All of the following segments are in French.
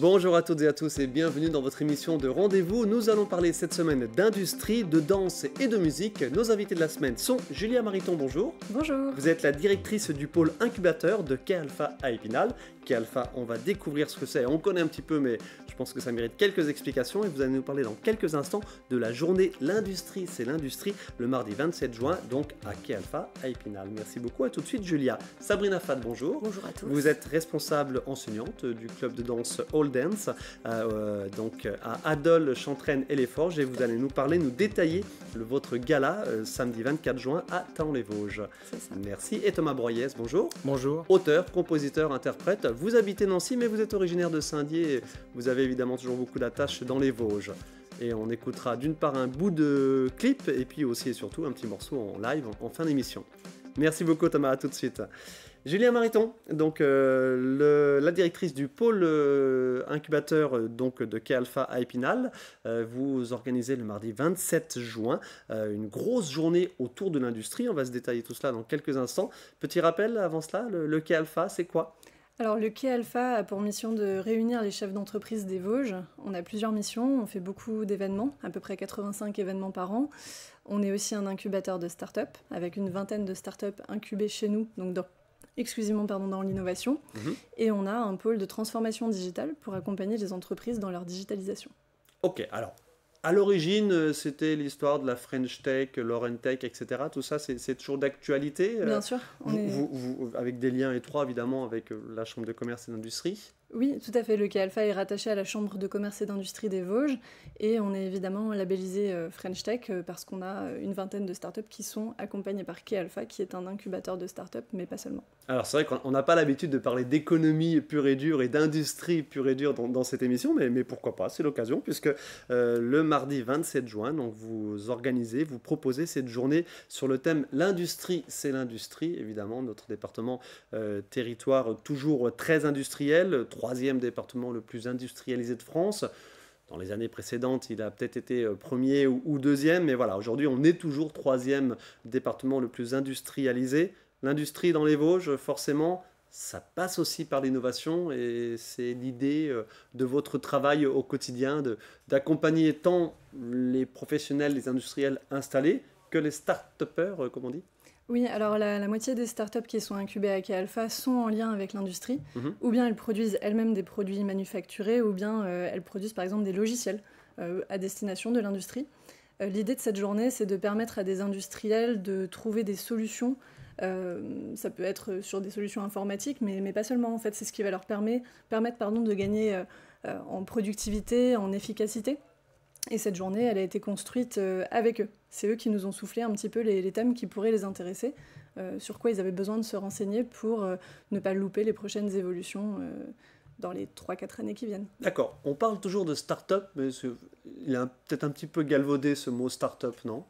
Bonjour à toutes et à tous et bienvenue dans votre émission de rendez-vous. Nous allons parler cette semaine d'industrie, de danse et de musique. Nos invités de la semaine sont Julia Mariton, bonjour. Bonjour. Vous êtes la directrice du pôle incubateur de Quai Alpha à Épinal. Quai Alpha, on va découvrir ce que c'est. On connaît un petit peu, mais je pense que ça mérite quelques explications. Et vous allez nous parler dans quelques instants de la journée L'Industrie, c'est l'Industrie, le mardi 27 juin, donc à Quai Alpha à Épinal. Merci beaucoup. À tout de suite, Julia. Sabrina Fad, bonjour. Bonjour à tous. Vous êtes responsable enseignante du club de danse All Dance, donc à Adol, Chantraine et Les Forges. Et vous allez nous parler, nous détailler votre gala samedi 24 juin à Thaon-les-Vosges. C'est ça. Merci. Et Thomas Broyès, bonjour. Bonjour. Auteur, compositeur, interprète. Vous habitez Nancy, mais vous êtes originaire de Saint-Dié. Vous avez évidemment toujours beaucoup d'attaches dans les Vosges. Et on écoutera d'une part un bout de clip et puis aussi et surtout un petit morceau en live en fin d'émission. Merci beaucoup Thomas, à tout de suite. Julien Mariton, donc la directrice du pôle incubateur donc, de Quai Alpha à Épinal. Vous organisez le mardi 27 juin une grosse journée autour de l'industrie. On va se détailler tout cela dans quelques instants. Petit rappel avant cela, le Quai Alpha, c'est quoi ? Alors le Quai Alpha a pour mission de réunir les chefs d'entreprise des Vosges. On a plusieurs missions, on fait beaucoup d'événements, à peu près 85 événements par an. On est aussi un incubateur de start-up, avec une vingtaine de start-up incubées chez nous, donc exclusivement dans l'innovation. Et on a un pôle de transformation digitale pour accompagner les entreprises dans leur digitalisation. Ok, alors, à l'origine, c'était l'histoire de la French Tech, Lauren Tech, etc. Tout ça, c'est toujours d'actualité. Bien sûr. Vous, avec des liens étroits, évidemment, avec la Chambre de commerce et d'industrie. Oui, tout à fait. Le Quai Alpha est rattaché à la Chambre de commerce et d'industrie des Vosges et on est évidemment labellisé French Tech parce qu'on a une vingtaine de startups qui sont accompagnées par Quai Alpha, qui est un incubateur de startups, mais pas seulement. Alors c'est vrai qu'on n'a pas l'habitude de parler d'économie pure et dure et d'industrie pure et dure dans cette émission, mais pourquoi pas, c'est l'occasion, puisque le mardi 27 juin, donc vous organisez, vous proposez cette journée sur le thème L'Industrie, c'est l'Industrie, évidemment, notre département territoire toujours très industriel, troisième département le plus industrialisé de France. Dans les années précédentes, il a peut-être été premier ou deuxième, mais voilà, aujourd'hui, on est toujours troisième département le plus industrialisé. L'industrie dans les Vosges, forcément, ça passe aussi par l'innovation et c'est l'idée de votre travail au quotidien d'accompagner tant les professionnels, les industriels installés que les start-upers, comme on dit. Oui, alors la moitié des startups qui sont incubées à Quai Alpha sont en lien avec l'industrie, ou bien elles produisent elles-mêmes des produits manufacturés, ou bien elles produisent par exemple des logiciels à destination de l'industrie. L'idée de cette journée, c'est de permettre à des industriels de trouver des solutions. Ça peut être sur des solutions informatiques, mais pas seulement. En fait, c'est ce qui va leur permettre de gagner en productivité, en efficacité. Et cette journée, elle a été construite avec eux. C'est eux qui nous ont soufflé un petit peu les thèmes qui pourraient les intéresser, sur quoi ils avaient besoin de se renseigner pour ne pas louper les prochaines évolutions dans les 3-4 années qui viennent. D'accord. On parle toujours de start-up, mais il a peut-être un petit peu galvaudé ce mot start-up, non ?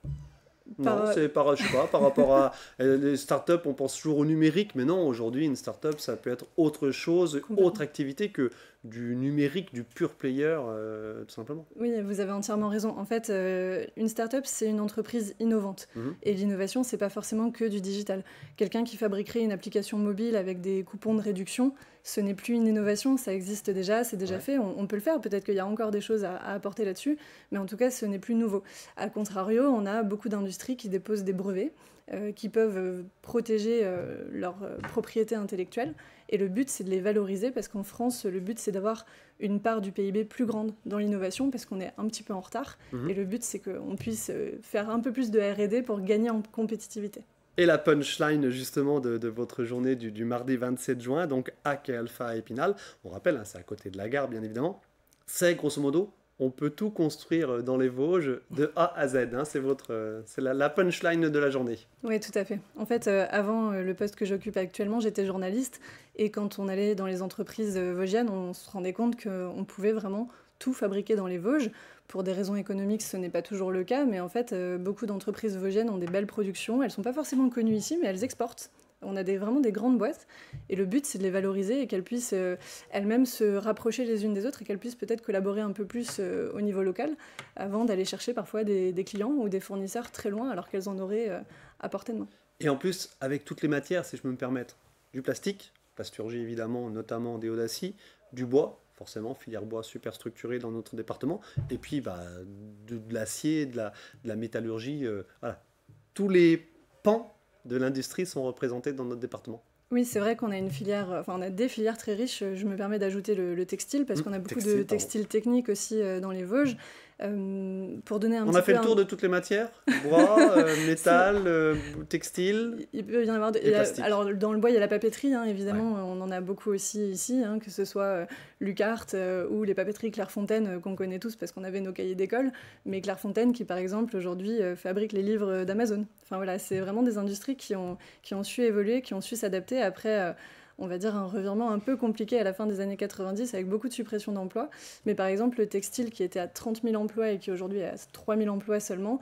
Non, c'est par rapport à les startups, on pense toujours au numérique, mais non, aujourd'hui, une startup, ça peut être autre chose, autre activité que du numérique, du pure player, tout simplement. Oui, vous avez entièrement raison. En fait, une startup, c'est une entreprise innovante. Et l'innovation, c'est pas forcément que du digital. Quelqu'un qui fabriquerait une application mobile avec des coupons de réduction, ce n'est plus une innovation, ça existe déjà, c'est déjà fait, on peut le faire. Peut-être qu'il y a encore des choses à apporter là-dessus, mais en tout cas, ce n'est plus nouveau. A contrario, on a beaucoup d'industries qui déposent des brevets, qui peuvent protéger leurs propriétés intellectuelles. Et le but, c'est de les valoriser parce qu'en France, le but, c'est d'avoir une part du PIB plus grande dans l'innovation parce qu'on est un petit peu en retard. Et le but, c'est qu'on puisse faire un peu plus de R&D pour gagner en compétitivité. Et la punchline justement de votre journée du mardi 27 juin, donc à Quai Alpha à Épinal, on rappelle, c'est à côté de la gare bien évidemment, c'est grosso modo, on peut tout construire dans les Vosges de A à Z, c'est la punchline de la journée. Oui, tout à fait. En fait, avant le poste que j'occupe actuellement, j'étais journaliste, et quand on allait dans les entreprises vosgiennes, on se rendait compte qu'on pouvait vraiment tout fabriquer dans les Vosges. Pour des raisons économiques, ce n'est pas toujours le cas, mais en fait, beaucoup d'entreprises vosgiennes ont des belles productions. Elles ne sont pas forcément connues ici, mais elles exportent. On a vraiment des grandes boîtes, et le but, c'est de les valoriser et qu'elles puissent elles-mêmes se rapprocher les unes des autres et qu'elles puissent peut-être collaborer un peu plus au niveau local avant d'aller chercher parfois des clients ou des fournisseurs très loin alors qu'elles en auraient à portée de main. Et en plus, avec toutes les matières, si je peux me permettre, du plastique, plasturgie évidemment, notamment des Audaci, du bois, forcément, filière bois super structurée dans notre département. Et puis de l'acier, de la métallurgie, voilà. Tous les pans de l'industrie sont représentés dans notre département. Oui, c'est vrai qu'on a on a des filières très riches. Je me permets d'ajouter le textile parce qu'on a beaucoup de textiles techniques aussi dans les Vosges. Pour donner on a fait le tour de toutes les matières, bois, métal, textile. Il peut y en avoir. Alors dans le bois, il y a la papeterie, hein, évidemment, on en a beaucoup aussi ici, hein, que ce soit Lucart ou les papeteries Clairefontaine qu'on connaît tous parce qu'on avait nos cahiers d'école, mais Clairefontaine qui par exemple aujourd'hui fabrique les livres d'Amazon. Enfin voilà, c'est vraiment des industries qui ont su évoluer, qui ont su s'adapter après. On va dire un revirement un peu compliqué à la fin des années 90 avec beaucoup de suppression d'emplois. Mais par exemple, le textile qui était à 30 000 emplois et qui aujourd'hui est à 3 000 emplois seulement,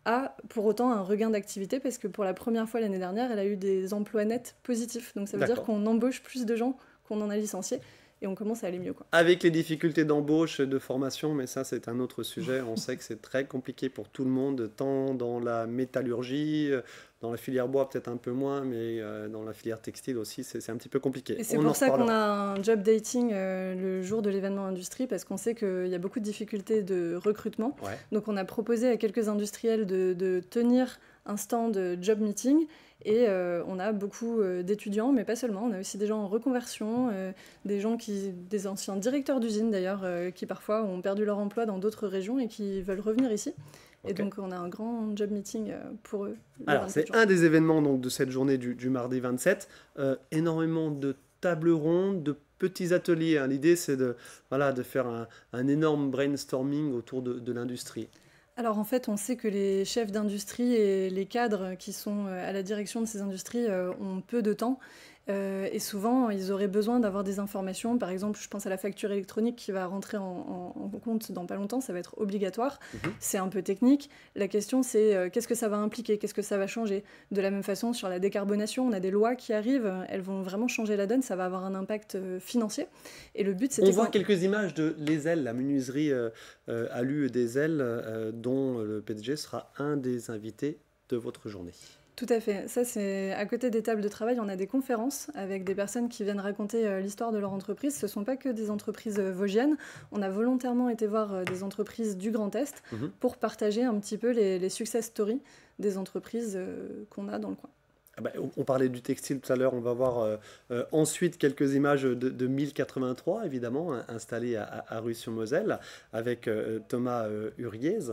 a pour autant un regain d'activité parce que pour la première fois l'année dernière, elle a eu des emplois nets positifs. Donc ça veut dire qu'on embauche plus de gens qu'on en a licenciés. Et on commence à aller mieux, quoi. Avec les difficultés d'embauche, de formation, mais ça c'est un autre sujet. On sait que c'est très compliqué pour tout le monde, tant dans la métallurgie, dans la filière bois peut-être un peu moins, mais dans la filière textile aussi, c'est un petit peu compliqué. Et c'est pour ça qu'on a un job dating le jour de l'événement industrie, parce qu'on sait qu'il y a beaucoup de difficultés de recrutement. Ouais. Donc on a proposé à quelques industriels de tenir un stand job meeting. Et on a beaucoup d'étudiants, mais pas seulement. On a aussi des gens en reconversion, des anciens directeurs d'usines d'ailleurs, qui parfois ont perdu leur emploi dans d'autres régions et qui veulent revenir ici. Okay. Et donc on a un grand job meeting pour eux. Alors c'est un des événements donc, de cette journée du mardi 27. Énormément de tables rondes, de petits ateliers. Hein. L'idée c'est de faire un énorme brainstorming autour de l'industrie. Alors en fait, on sait que les chefs d'industrie et les cadres qui sont à la direction de ces industries ont peu de temps. Et souvent, ils auraient besoin d'avoir des informations. Par exemple, je pense à la facture électronique qui va rentrer en compte dans pas longtemps. Ça va être obligatoire. C'est un peu technique. La question, c'est qu'est-ce que ça va impliquer? Qu'est-ce que ça va changer? De la même façon, sur la décarbonation, on a des lois qui arrivent. Elles vont vraiment changer la donne. Ça va avoir un impact financier. Et le but, c'est... On voit quelques images de Les Ailes, la menuiserie Alu des Ailes, dont le PDG sera un des invités de votre journée. Tout à fait. Ça, c'est à côté des tables de travail, on a des conférences avec des personnes qui viennent raconter l'histoire de leur entreprise. Ce ne sont pas que des entreprises vosgiennes. On a volontairement été voir des entreprises du Grand Est pour partager un petit peu les success stories des entreprises qu'on a dans le coin. Ah bah, on parlait du textile tout à l'heure, on va voir ensuite quelques images de 1083, évidemment, installées à Rue-sur-Moselle, avec Thomas Huriez,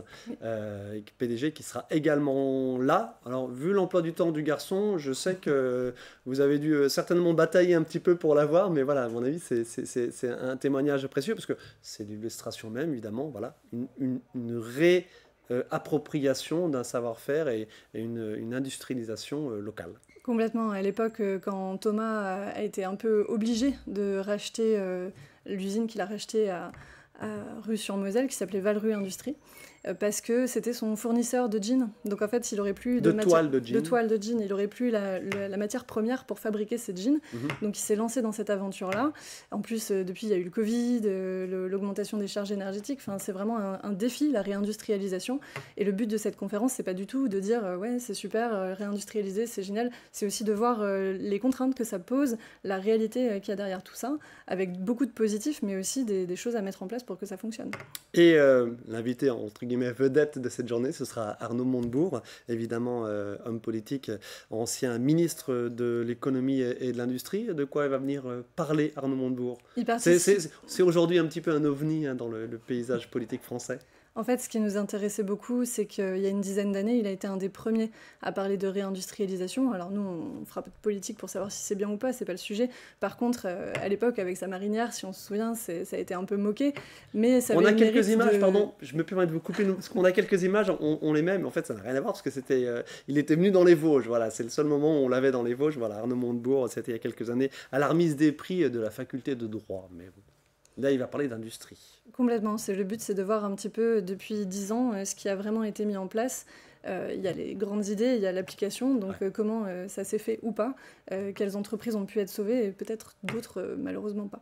PDG, qui sera également là. Alors, vu l'emploi du temps du garçon, je sais que vous avez dû certainement batailler un petit peu pour l'avoir, mais voilà, à mon avis, c'est un témoignage précieux, parce que c'est l'illustration même, évidemment, voilà, une appropriation d'un savoir-faire et une industrialisation locale. Complètement. À l'époque, quand Thomas a été un peu obligé de racheter l'usine qu'il a rachetée à Rue-sur-Moselle, qui s'appelait Valrue Industrie, parce que c'était son fournisseur de jeans. Donc en fait, il aurait plus de toile de jean, il aurait plus la matière première pour fabriquer ces jeans. Donc il s'est lancé dans cette aventure-là. En plus, depuis, il y a eu le Covid, l'augmentation des charges énergétiques. Enfin, c'est vraiment un défi, la réindustrialisation. Et le but de cette conférence, c'est pas du tout de dire ouais, c'est super, réindustrialiser, c'est génial. C'est aussi de voir les contraintes que ça pose, la réalité qu'il y a derrière tout ça, avec beaucoup de positifs, mais aussi des choses à mettre en place pour que ça fonctionne. Et l'invité entre guillemets vedette de cette journée, ce sera Arnaud Montebourg, évidemment homme politique, ancien ministre de l'économie et de l'industrie. De quoi il va venir parler, Arnaud Montebourg? C'est aujourd'hui un petit peu un ovni dans le paysage politique français. En fait, ce qui nous intéressait beaucoup, c'est qu'il y a une dizaine d'années, il a été un des premiers à parler de réindustrialisation. Alors nous, on fera pas de politique pour savoir si c'est bien ou pas, c'est pas le sujet. Par contre, à l'époque, avec sa marinière, si on se souvient, ça a été un peu moqué. Mais ça on a quelques images, pardon, je me permets de vous couper, parce qu'on a quelques images, on les met, mais en fait, ça n'a rien à voir, parce que il était venu dans les Vosges, voilà, c'est le seul moment où on l'avait dans les Vosges, voilà, Arnaud Montebourg, c'était il y a quelques années, à la remise des prix de la faculté de droit, mais là, il va parler d'industrie. Complètement. Le but, c'est de voir un petit peu, depuis 10 ans, ce qui a vraiment été mis en place. Il y a les grandes idées, il y a l'application, donc comment ça s'est fait ou pas, quelles entreprises ont pu être sauvées, et peut-être d'autres, malheureusement pas.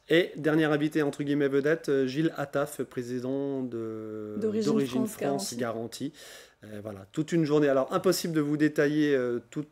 Et dernier invité, entre guillemets vedette, Gilles Attaf, président d'Origine France Garantie. Voilà, toute une journée. Alors, impossible de vous détailler tous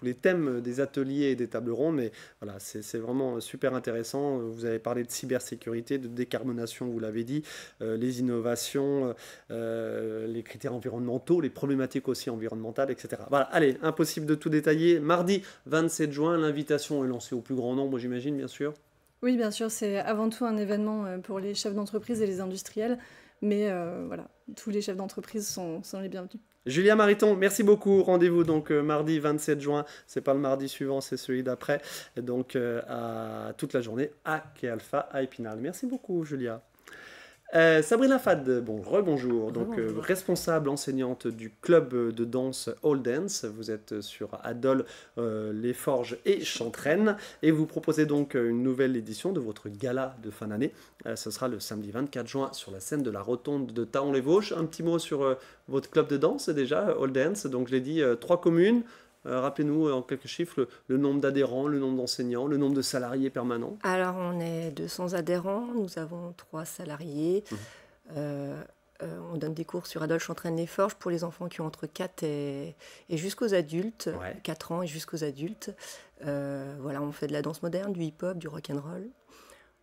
les thèmes des ateliers et des tables rondes, mais voilà, c'est vraiment super intéressant. Vous avez parlé de cybersécurité, de décarbonation, vous l'avez dit, les innovations, les critères environnementaux, les problématiques aussi environnementales, etc. Voilà, allez, impossible de tout détailler. Mardi 27 juin, l'invitation est lancée au plus grand nombre, j'imagine, bien sûr. Oui, bien sûr, c'est avant tout un événement pour les chefs d'entreprise et les industriels. Mais voilà, tous les chefs d'entreprise sont les bienvenus. Julia Mariton, merci beaucoup. Rendez-vous donc mardi 27 juin. C'est pas le mardi suivant, c'est celui d'après. Donc à toute la journée à Quai Alpha à Épinal. Merci beaucoup, Julia. Sabrina Fad, rebonjour. Donc responsable enseignante du club de danse All Dance. Vous êtes sur Adol, Les Forges et Chantraine et vous proposez donc une nouvelle édition de votre gala de fin d'année. Ce sera le samedi 24 juin sur la scène de la Rotonde de Thaon-les-Vosges. Un petit mot sur votre club de danse déjà, All Dance. Donc je l'ai dit, 3 communes. Rappelez-nous en quelques chiffres le nombre d'adhérents, le nombre d'enseignants, le nombre de salariés permanents. Alors, on est 200 adhérents, nous avons 3 salariés. On donne des cours sur Adolphe Chantraine Les Forges pour les enfants qui ont entre 4 et jusqu'aux adultes, 4 ans et jusqu'aux adultes. Voilà, on fait de la danse moderne, du hip-hop, du rock'n'roll.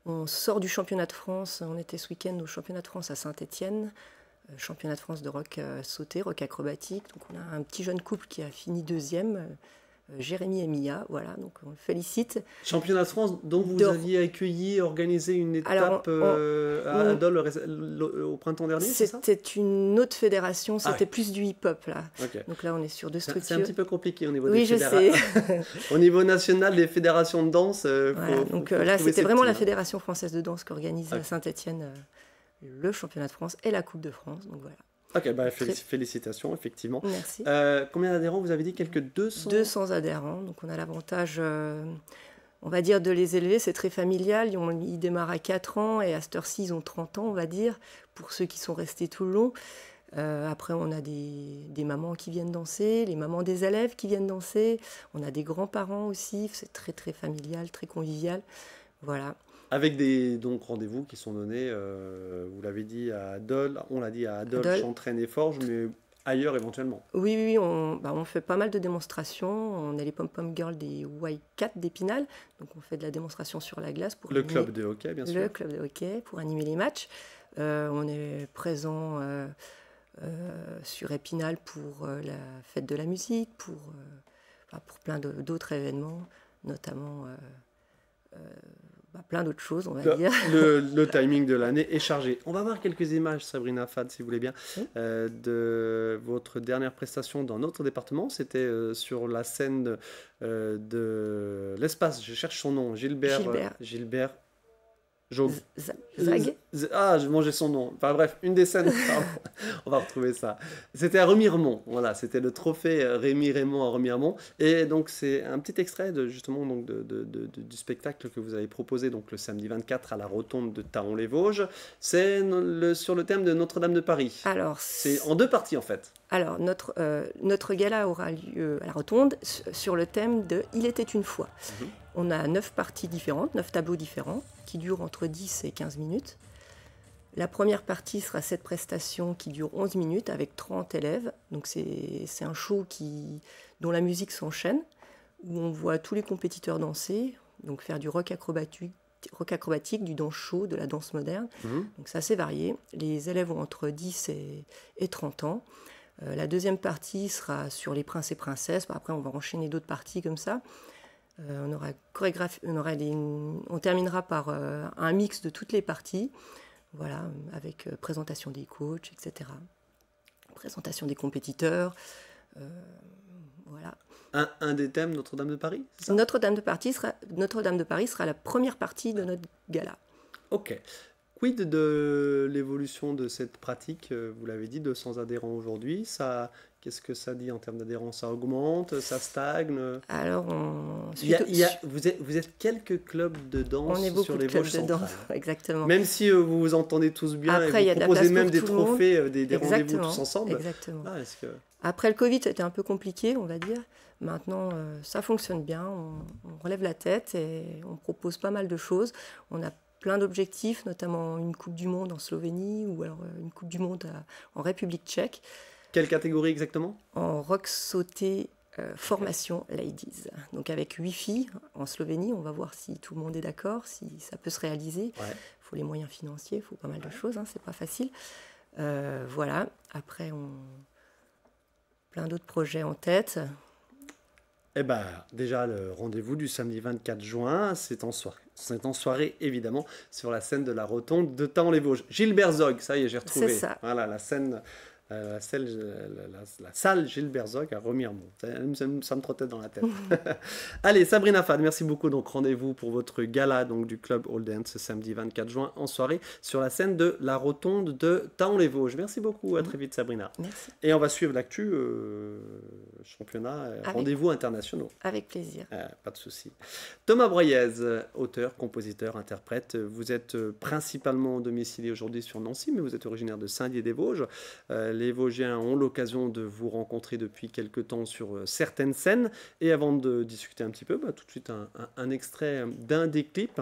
On sort du championnat de France, on était ce week-end au championnat de France à Saint-Étienne. Championnat de France de rock sauté, rock acrobatique. Donc on a un petit jeune couple qui a fini 2e, Jérémy et Mia, voilà, donc on le félicite. Championnat de France, dont vous aviez accueilli, organisé une étape à Adol au printemps dernier, c'est ça ? C'était une autre fédération, c'était plus du hip-hop là. Okay. Donc là on est sur 2 structures. C'est un petit peu compliqué au niveau des fédérations. Oui, je sais. Au niveau national, les fédérations de danse, voilà, donc là c'était vraiment la Fédération française de danse qui organise à Saint-Étienne le championnat de France et la Coupe de France, donc voilà. Ok, bah, félicitations, effectivement. Merci. Combien d'adhérents, vous avez dit? Quelques 200 200 adhérents, donc on a l'avantage, on va dire, de les élever, c'est très familial, ils démarrent à 4 ans et à cette heure-ci, ils ont 30 ans, on va dire, pour ceux qui sont restés tout le long. Après, on a des mamans qui viennent danser, les mamans des élèves qui viennent danser, on a des grands-parents aussi, c'est très très familial, très convivial, voilà. Avec des donc rendez-vous qui sont donnés, vous l'avez dit à Adol, on l'a dit à Adol, Chantraine et Forges, mais ailleurs éventuellement. Oui, on fait pas mal de démonstrations. On est les pom-pom girls des Y4 d'Épinal, donc on fait de la démonstration sur la glace pour club de hockey, bien sûr. Le club de hockey pour animer les matchs. On est présent sur Épinal pour la fête de la musique, pour plein d'autres événements, notamment. Plein d'autres choses, on va dire. Le timing de l'année est chargé. On va voir quelques images, Sabrina Fad, si vous voulez bien, de votre dernière prestation dans notre département. C'était sur la scène de l'espace, je cherche son nom, Gilbert Zag. Je mangeais son nom. Enfin bref, une des scènes, on va retrouver ça. C'était à Remiremont, voilà, c'était le trophée Rémi Raymond à Remiremont. Et donc c'est un petit extrait justement donc du spectacle que vous avez proposé donc le samedi 24 à la Rotonde de Thaon-les-Vosges. C'est sur le thème de Notre-Dame de Paris. Alors, c'est en 2 parties en fait. Alors notre gala aura lieu à la Rotonde sur le thème de Il était une fois. On a 9 parties différentes, 9 tableaux différents, qui durent entre 10 et 15 minutes. La première partie sera cette prestation qui dure 11 minutes avec 30 élèves. Donc c'est un show dont la musique s'enchaîne, où on voit tous les compétiteurs danser, donc faire du rock acrobatique, du dance show, de la danse moderne. Donc c'est assez varié. Les élèves ont entre 10 et 30 ans. La deuxième partie sera sur les princes et princesses. Après, on va enchaîner d'autres parties comme ça. On aura on terminera par un mix de toutes les parties, voilà, avec présentation des coachs, etc. Présentation des compétiteurs, voilà. Un des thèmes Notre-Dame de Paris, c'est ça ? Notre-Dame de Paris sera la première partie de notre gala. Ok. Quid de l'évolution de cette pratique ? Vous l'avez dit, 200 adhérents aujourd'hui. Qu'est-ce que ça dit en termes d'adhérents ? Ça augmente ? Ça stagne ? Alors, vous êtes quelques clubs de danse sur les Vosges centrales. Exactement. Même si vous vous entendez tous bien. Après, et vous proposez même des trophées, des rendez-vous tous ensemble. Exactement. Après le Covid, c'était un peu compliqué, on va dire. Maintenant, ça fonctionne bien. On relève la tête et on propose pas mal de choses. On a plein d'objectifs, notamment une Coupe du Monde en Slovénie ou alors une Coupe du Monde en République tchèque. quelle catégorie exactement? En rock sauté formation ladies. Donc avec 8 filles en Slovénie, on va voir si tout le monde est d'accord, si ça peut se réaliser. Il faut les moyens financiers, il faut pas mal de choses, c'est pas facile. Voilà, après plein d'autres projets en tête. Eh ben, déjà, le rendez-vous du samedi 24 juin, c'est en soirée. C'est en soirée, évidemment, sur la scène de la Rotonde de Thaon-les-Vosges. Gilbert Zog, ça y est, j'ai retrouvé. C'est ça. Voilà, la salle Gilbert Zog à Remiremont. Ça me trottait dans la tête. Allez, Sabrina Fad, merci beaucoup. Donc, rendez-vous pour votre gala donc, du club All Dance ce samedi 24 juin en soirée sur la scène de la Rotonde de Thaon-les-Vosges. Merci beaucoup. À très vite, Sabrina. Merci. Et on va suivre l'actu championnat, rendez-vous internationaux. Avec plaisir. Pas de souci. Thomas Broyez, auteur, compositeur, interprète. Vous êtes principalement domicilié aujourd'hui sur Nancy, mais vous êtes originaire de Saint-Dié-des-Vosges. Les Vosgiens ont l'occasion de vous rencontrer depuis quelque temps sur certaines scènes. Et avant de discuter un petit peu, tout de suite un extrait d'un des clips.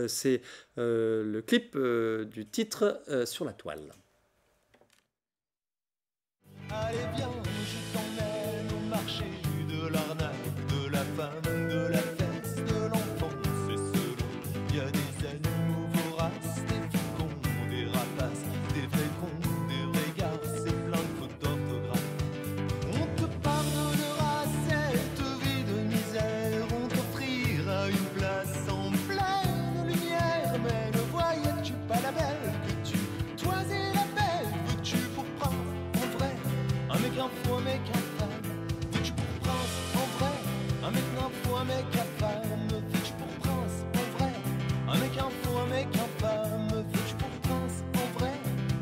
C'est le clip du titre Sur la toile. Allez viens, je t'emmène au marché de l'arnaque, de la femme, de la fesse, de l'enfance et selon. Il y a des animaux voraces, des féconds, des rapaces, des vrais cons, des vrais gars, c'est plein de fautes d'orthographe. On te pardonnera cette vie de misère, on t'offrira une place en pleine lumière. Mais ne voyais-tu pas la belle que tu toisais la belle, veux-tu pour prendre en vrai un mec info, un mec infâme, veux-tu pour prince en vrai un mec info, un mec infâme, veux-tu pour prince en vrai un mec info, un mec infâme, veux-tu pour prince en vrai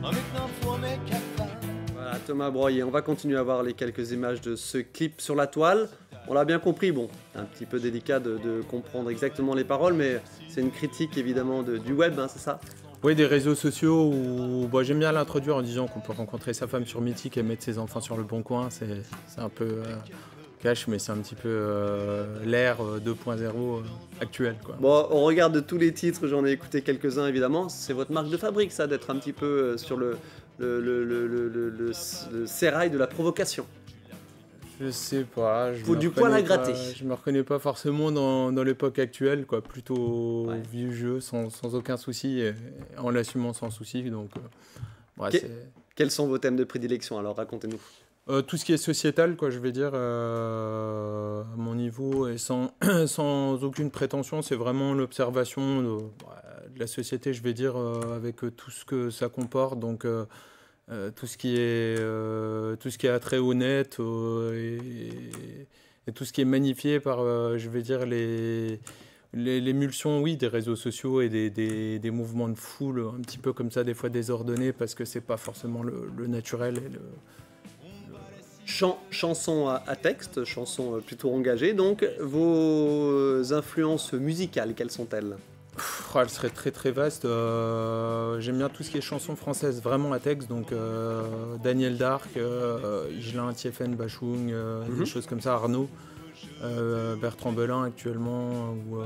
un mec info, un mec infâme. Voilà, Thomas Broyer, on va continuer à voir les quelques images de ce clip sur la toile. On l'a bien compris, bon, un petit peu délicat de comprendre exactement les paroles, mais c'est une critique évidemment du web, c'est ça? Oui, des réseaux sociaux où j'aime bien l'introduire en disant qu'on peut rencontrer sa femme sur Mythique et mettre ses enfants sur le bon coin. C'est un peu cash, mais c'est un petit peu l'ère 2.0 actuelle, quoi. Bon, on regarde tous les titres, j'en ai écouté quelques-uns évidemment. C'est votre marque de fabrique, ça, d'être un petit peu sur le sérail de la provocation. Je sais pas. Faut du poil à gratter. Je me reconnais pas forcément dans l'époque actuelle, quoi. Plutôt vieux jeu, sans aucun souci, et en l'assumant sans souci. Donc, quels sont vos thèmes de prédilection? Alors, racontez-nous. Tout ce qui est sociétal, quoi, je vais dire, à mon niveau, et sans aucune prétention, c'est vraiment l'observation de la société, je vais dire, avec tout ce que ça comporte. Donc, tout ce qui est attrait honnête et tout ce qui est magnifié par, je vais dire, l'émulsion, oui, des réseaux sociaux et des mouvements de foule un petit peu comme ça, des fois désordonnés, parce que c'est pas forcément le naturel et le... Chanson à texte, chanson plutôt engagée. Donc, vos influences musicales, quelles sont-elles? Elle serait très très vaste. J'aime bien tout ce qui est chansons françaises vraiment à texte, donc Daniel Darc, Higelin, Thieffen, Bachung, des choses comme ça, Arnaud, Bertrand Belin actuellement, ou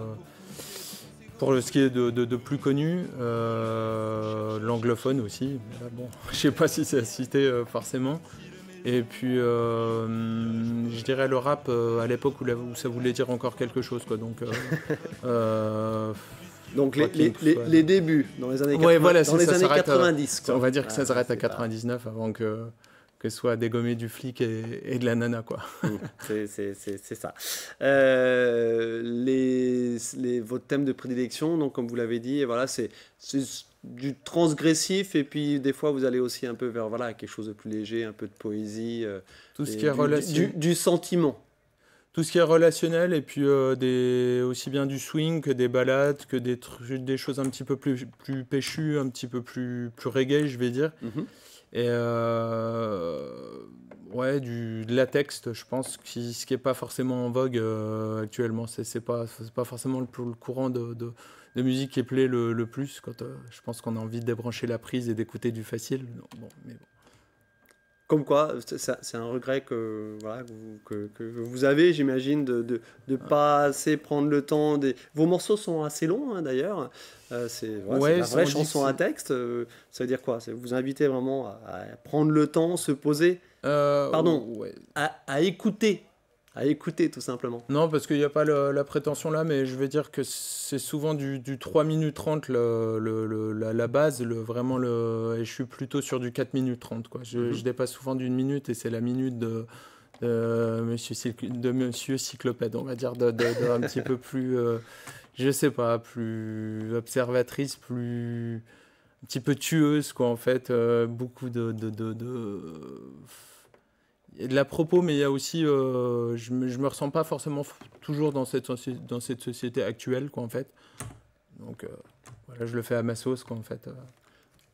pour ce qui est de plus connu, l'anglophone aussi. Là, bon, je sais pas si c'est à citer forcément. Et puis, je dirais le rap à l'époque où ça voulait dire encore quelque chose, quoi. Donc les débuts, dans les années 90. Quoi. On va dire que ça s'arrête à 99 avant que soit dégommé du flic et de la nana, quoi. C'est ça. Votre thème de prédilection, donc comme vous l'avez dit, voilà, c'est du transgressif, et puis des fois vous allez aussi un peu vers quelque chose de plus léger, un peu de poésie, tout ce qui est du sentiment. Tout ce qui est relationnel, et puis aussi bien du swing que des ballades, que des choses un petit peu plus péchues, un petit peu plus reggae, je vais dire. Et de la texte, je pense, ce qui n'est pas forcément en vogue actuellement. C'est pas forcément le courant de musique qui plaît le plus. Quand je pense qu'on a envie de débrancher la prise et d'écouter du facile. Mais bon. Comme quoi, c'est un regret que, voilà, que vous avez, j'imagine, de ne pas assez prendre le temps. Vos morceaux sont assez longs, hein, d'ailleurs. C'est de la vraie chanson à texte. Ça veut dire quoi? Vous invitez vraiment à prendre le temps, se poser, à écouter. À écouter, tout simplement. Non, parce qu'il n'y a pas la prétention là, mais je vais dire que c'est souvent du 3 minutes 30 la base, et je suis plutôt sur du 4 minutes 30. Quoi. Je dépasse souvent d'une minute, et c'est la minute de Monsieur Cyclopède, on va dire, un petit peu plus, je sais pas, plus observatrice, un petit peu tueuse, quoi, en fait. Beaucoup de la propos, mais il y a aussi, je me ressens pas forcément toujours dans cette société actuelle, quoi, en fait. Donc voilà, je le fais à ma sauce, quoi, en fait.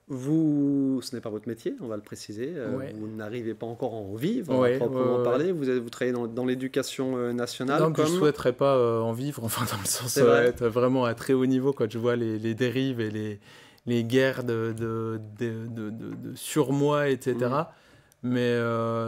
Ce n'est pas votre métier, on va le préciser. Vous n'arrivez pas encore à en vivre, à proprement parler. Vous travaillez dans l'éducation nationale. Non, je souhaiterais pas en vivre, enfin, dans le sens être vraiment à très haut niveau, quand je vois les dérives et les guerres de surmoi, etc. Mais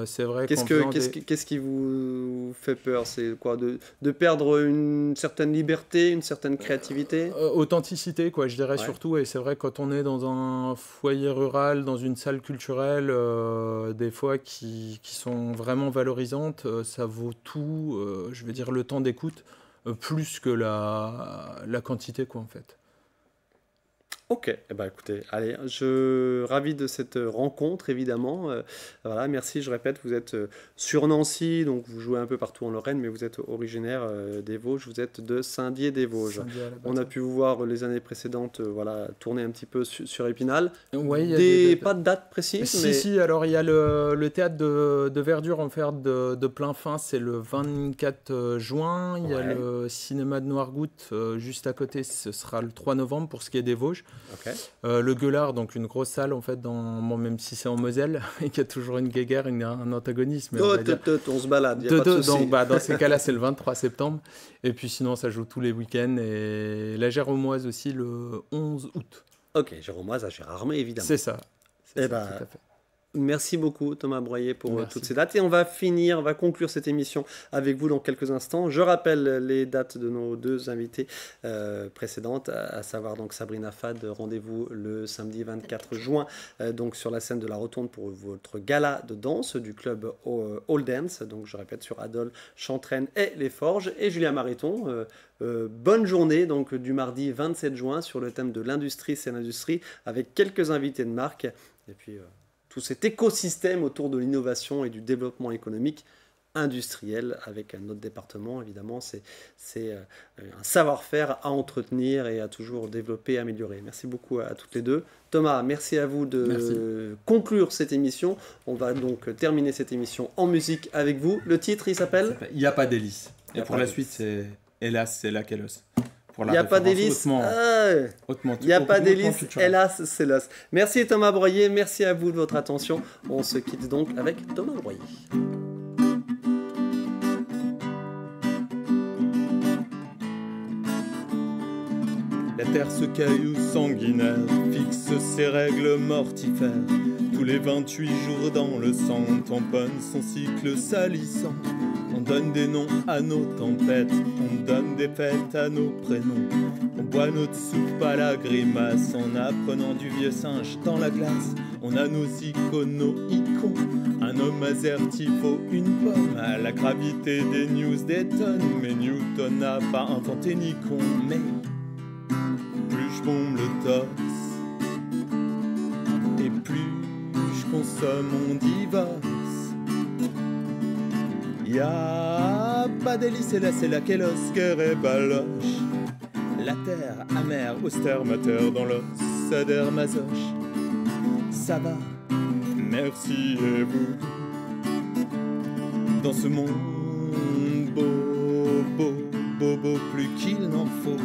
c'est vrai qu'est-ce qui vous fait peur? C'est quoi, de perdre une certaine liberté, une certaine créativité? Authenticité, quoi, je dirais, surtout. Et c'est vrai, quand on est dans un foyer rural, dans une salle culturelle, des fois qui sont vraiment valorisantes, ça vaut tout, je veux dire, le temps d'écoute, plus que la quantité, quoi, en fait. Ok, écoutez, allez, ravi de cette rencontre, évidemment. Voilà, merci, je répète, vous êtes sur Nancy, donc vous jouez un peu partout en Lorraine, mais vous êtes originaire des Vosges, vous êtes de Saint-Dié-des-Vosges. On a pu vous voir les années précédentes, tourner un petit peu sur Épinal. Pas de date précise, mais... Si, alors il y a le théâtre de Verdure en fer de plein fin, c'est le 24 juin. Il y a le cinéma de Noirgoutte juste à côté, ce sera le 3 novembre pour ce qui est des Vosges. Okay. Le Gueulard, donc une grosse salle en fait, même si c'est en Moselle, et qu'il y a toujours une guéguerre, un antagonisme. On se balade, il n'y a pas de souci. Donc, dans ces cas-là, c'est le 23 septembre. Et puis sinon, ça joue tous les week-ends. Et la Géromoise aussi le 11 août. Ok, Géromoise à Gérardmer, évidemment. C'est ça. Tout à fait. Merci beaucoup Thomas Broyer pour toutes ces dates, et on va conclure cette émission avec vous dans quelques instants. Je rappelle les dates de nos deux invités précédentes, à savoir donc Sabrina Fad, rendez-vous le samedi 24 juin donc sur la scène de la Rotonde pour votre gala de danse du club All Dance, donc je répète sur Adol, Chantraine et Les Forges, et Julien Mariton. Bonne journée donc du mardi 27 juin sur le thème de l'industrie, c'est l'industrie, avec quelques invités de marque, et puis tout cet écosystème autour de l'innovation et du développement économique industriel avec notre département. Évidemment, c'est un savoir-faire à entretenir et à toujours développer et améliorer. Merci beaucoup à toutes les deux. Thomas, merci à vous de conclure cette émission. On va donc terminer cette émission en musique avec vous. Le titre, il s'appelle « Il n'y a pas d'hélice ». Et pour la suite, c'est « Hélas, c'est la Kélos ». Il n'y a pas d'hélice, il n'y a pas d'hélice, hélas, c'est l'os. Merci Thomas Broyer, merci à vous de votre attention. On se quitte donc avec Thomas Broyer. La terre, ce caillou sanguinaire, fixe ses règles mortifères. Tous les 28 jours dans le sang, tamponne son cycle salissant. On donne des noms à nos tempêtes, on donne des fêtes à nos prénoms. On boit notre soupe à la grimace en apprenant du vieux singe dans la glace. On a nos icônes, nos icons, un homme assertif, une pomme. À la gravité des news détonne, mais Newton n'a pas inventé Nikon. Mais plus je bombe le torse, et plus je consomme, on divorce. Y'a pas d'hélice, et là c'est la Kélos, guerre et baloche. La terre amère, austère, mater dans l'os, adhère masoche. Ça va, merci et vous. Dans ce monde beau, beau, beau, beau, plus qu'il n'en faut.